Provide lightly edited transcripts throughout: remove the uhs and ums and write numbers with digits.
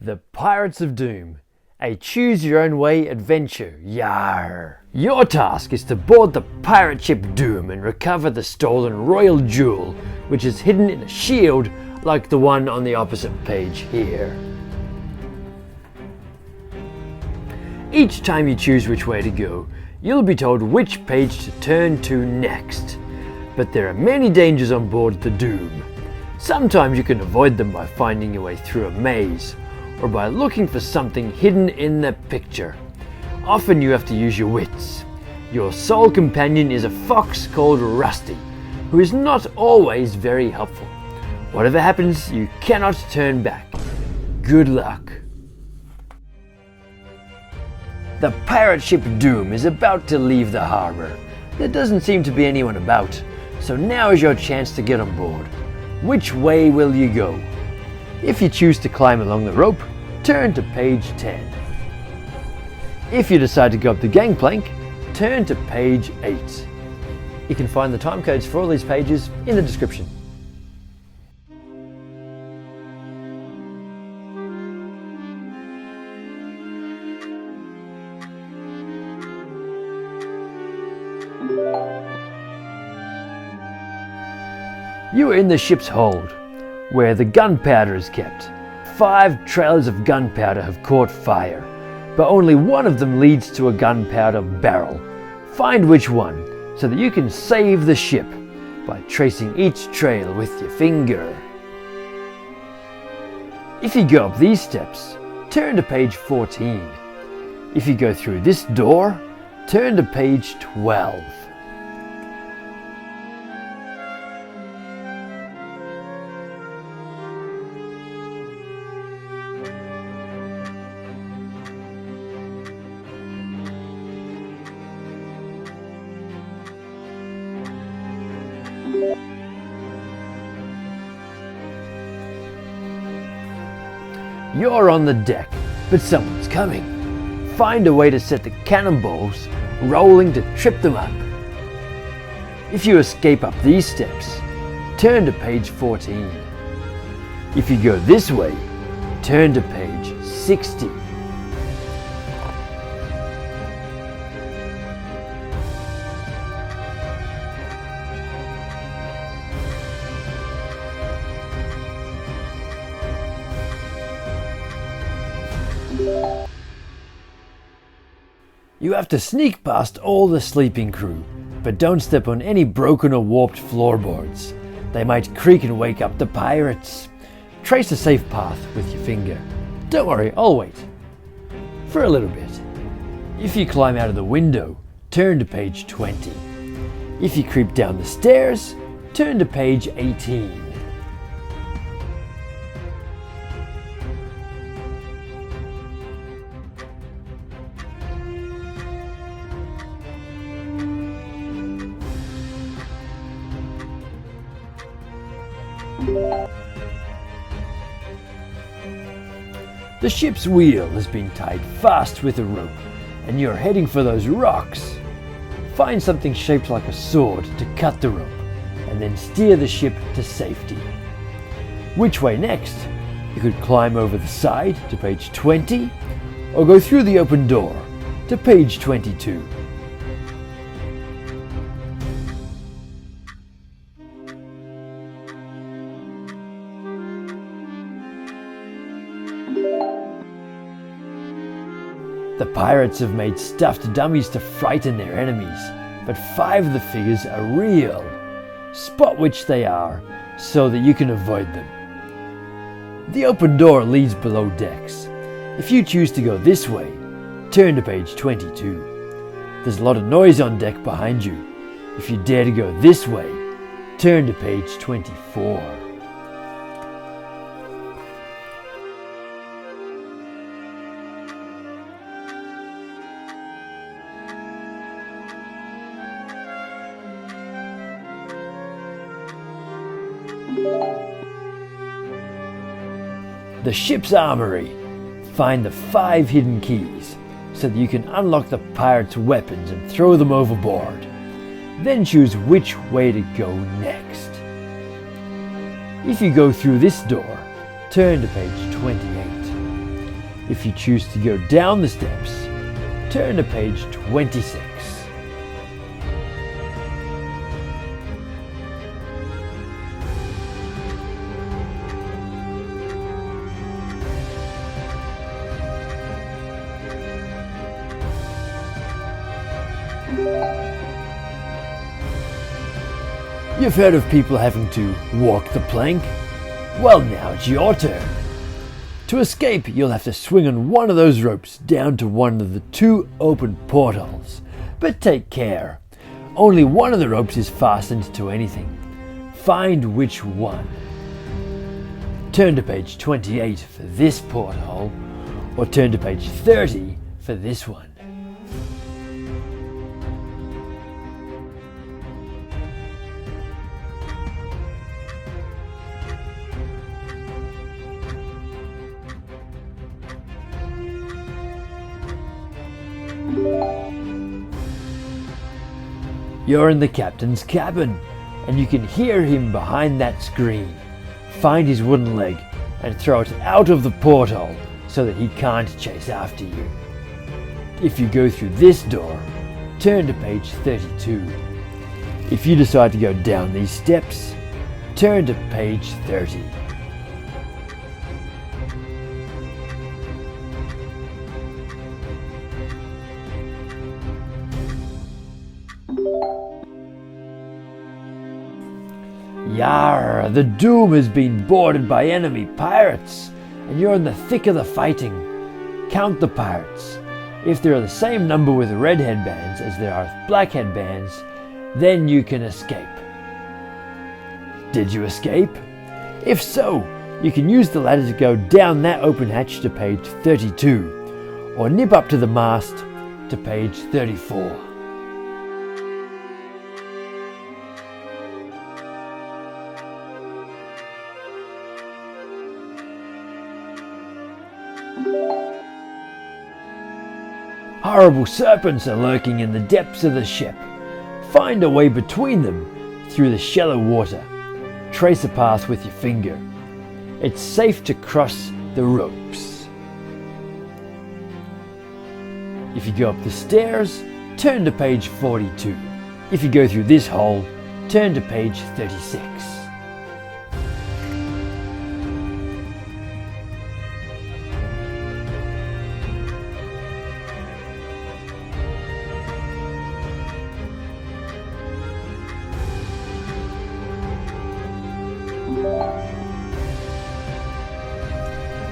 The Pirates of Doom, a choose-your-own-way adventure. Yar! Your task is to board the pirate ship Doom and recover the stolen royal jewel, which is hidden in a shield like the one on the opposite page here. Each time you choose which way to go, you'll be told which page to turn to next. But there are many dangers on board the Doom. Sometimes you can avoid them by finding your way through a maze, or by looking for something hidden in the picture. Often you have to use your wits. Your sole companion is a fox called Rusty, who is not always very helpful. Whatever happens, you cannot turn back. Good luck. The pirate ship Doom is about to leave the harbor. There doesn't seem to be anyone about, so now is your chance to get on board. Which way will you go? If you choose to climb along the rope, turn to page 10. If you decide to go up the gangplank, turn to page 8. You can find the time codes for all these pages in the description. You are in the ship's hold, where the gunpowder is kept. 5 trailers of gunpowder have caught fire, but only one of them leads to a gunpowder barrel. Find which one, so that you can save the ship by tracing each trail with your finger. If you go up these steps, turn to page 14. If you go through this door, turn to page 12. You're on the deck, but someone's coming. Find a way to set the cannonballs rolling to trip them up. If you escape up these steps, turn to page 14. If you go this way, turn to page 60. You have to sneak past all the sleeping crew, but don't step on any broken or warped floorboards. They might creak and wake up the pirates. Trace a safe path with your finger. Don't worry, I'll wait. For a little bit. If you climb out of the window, turn to page 20. If you creep down the stairs, turn to page 18. The ship's wheel has been tied fast with a rope, and you're heading for those rocks. Find something shaped like a sword to cut the rope, and then steer the ship to safety. Which way next? You could climb over the side to page 20, or go through the open door to page 22. The pirates have made stuffed dummies to frighten their enemies, but 5 of the figures are real. Spot which they are, so that you can avoid them. The open door leads below decks. If you choose to go this way, turn to page 22. There's a lot of noise on deck behind you. If you dare to go this way, turn to page 24. The ship's armory. Find the 5 hidden keys so that you can unlock the pirates' weapons and throw them overboard. Then choose which way to go next. If you go through this door, turn to page 28. If you choose to go down the steps, turn to page 26. You've heard of people having to walk the plank? Well, now it's your turn. To escape, you'll have to swing on one of those ropes down to one of the 2 open portholes. But take care, only one of the ropes is fastened to anything. Find which one. Turn to page 28 for this porthole, or turn to page 30 for this one. You're in the captain's cabin, and you can hear him behind that screen. Find his wooden leg and throw it out of the porthole so that he can't chase after you. If you go through this door, turn to page 32. If you decide to go down these steps, turn to page 30. Yar, the Doom has been boarded by enemy pirates, and you're in the thick of the fighting. Count the pirates. If there are the same number with red headbands as there are black headbands, then you can escape. Did you escape? If so, you can use the ladder to go down that open hatch to page 32, or nip up to the mast to page 34. Horrible serpents are lurking in the depths of the ship. Find a way between them through the shallow water. Trace a path with your finger. It's safe to cross the ropes. If you go up the stairs, turn to page 42. If you go through this hole, turn to page 36.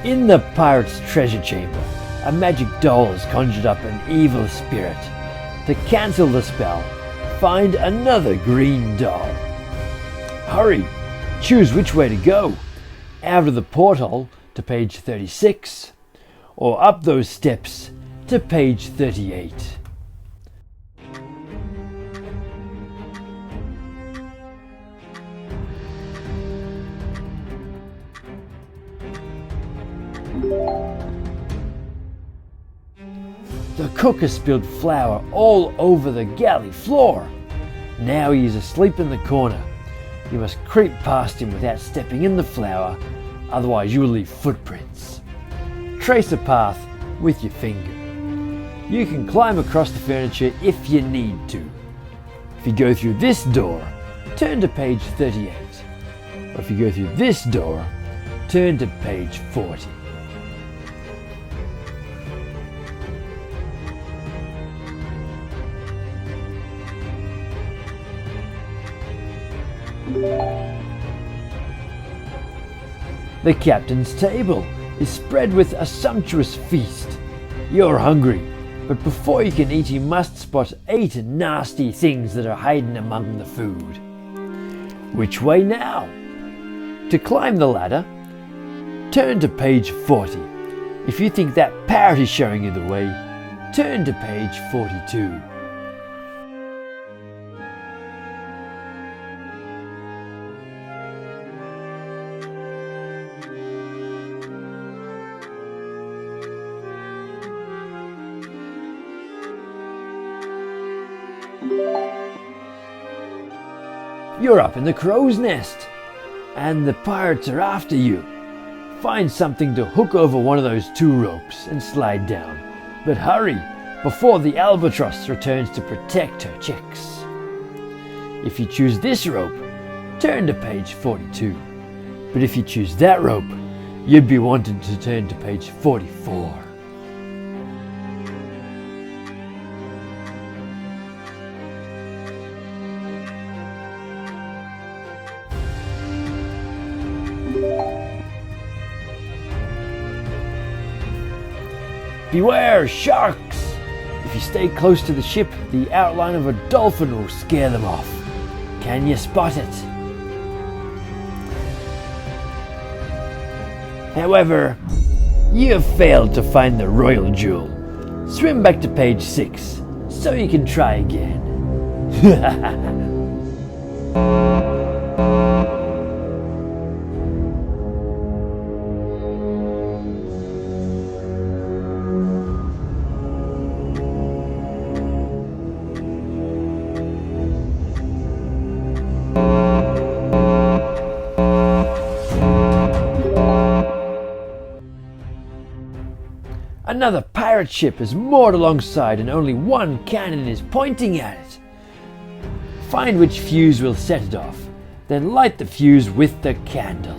In the pirate's treasure chamber, a magic doll has conjured up an evil spirit. To cancel the spell, find another green doll. Hurry, choose which way to go. Out of the porthole to page 36, or up those steps to page 38. The cook has spilled flour all over the galley floor. Now he is asleep in the corner. You must creep past him without stepping in the flour, otherwise you will leave footprints. Trace a path with your finger. You can climb across the furniture if you need to. If you go through this door, turn to page 38. Or if you go through this door, turn to page 40. The captain's table is spread with a sumptuous feast. You're hungry, but before you can eat you must spot 8 nasty things that are hiding among the food. Which way now? To climb the ladder, turn to page 40. If you think that parrot is showing you the way, turn to page 42. You're up in the crow's nest, and the pirates are after you. Find something to hook over one of those 2 ropes and slide down. But hurry, before the albatross returns to protect her chicks. If you choose this rope, turn to page 42. But if you choose that rope, you'd be wanted to turn to page 44. Beware sharks! If you stay close to the ship, the outline of a dolphin will scare them off. Can you spot it? However, you have failed to find the royal jewel. Swim back to page 6 so you can try again. Another pirate ship is moored alongside and only one cannon is pointing at it. Find which fuse will set it off, then light the fuse with the candle.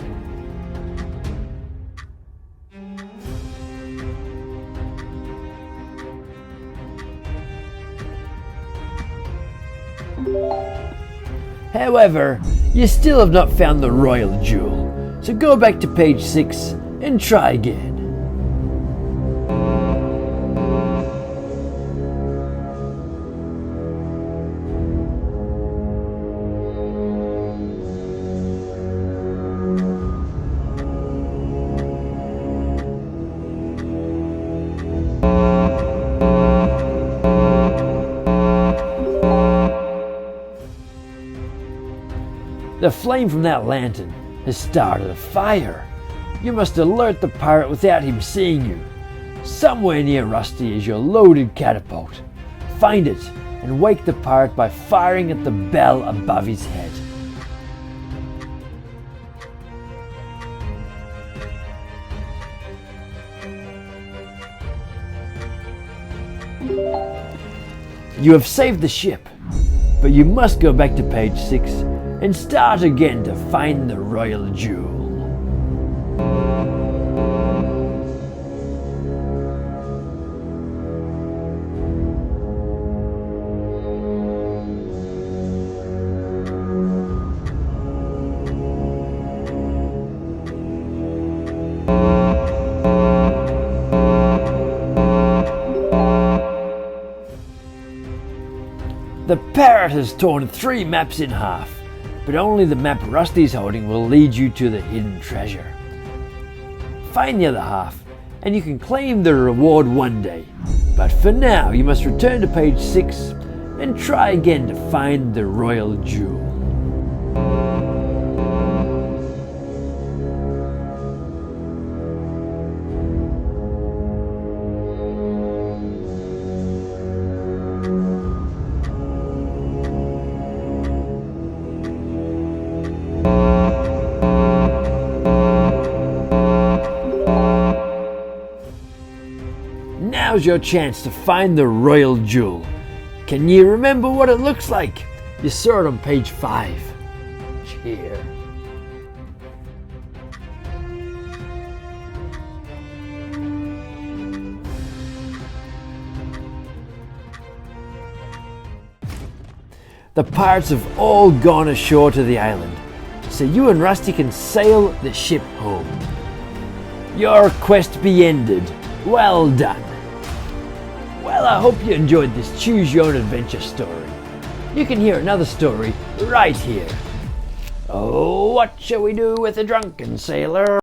However, you still have not found the royal jewel, so go back to page 6 and try again. The flame from that lantern has started a fire. You must alert the pirate without him seeing you. Somewhere near Rusty is your loaded catapult. Find it and wake the pirate by firing at the bell above his head. You have saved the ship, but you must go back to page 6 and start again to find the royal jewel. The parrot has torn 3 maps in half, but only the map Rusty's holding will lead you to the hidden treasure. Find the other half, and you can claim the reward one day. But for now, you must return to page 6 and try again to find the royal jewel. Now's your chance to find the royal jewel. Can you remember what it looks like? You saw it on page 5. Here. The pirates have all gone ashore to the island, so you and Rusty can sail the ship home. Your quest be ended. Well done. Well, I hope you enjoyed this Choose Your Own Adventure story. You can hear another story right here. Oh, what shall we do with a drunken sailor?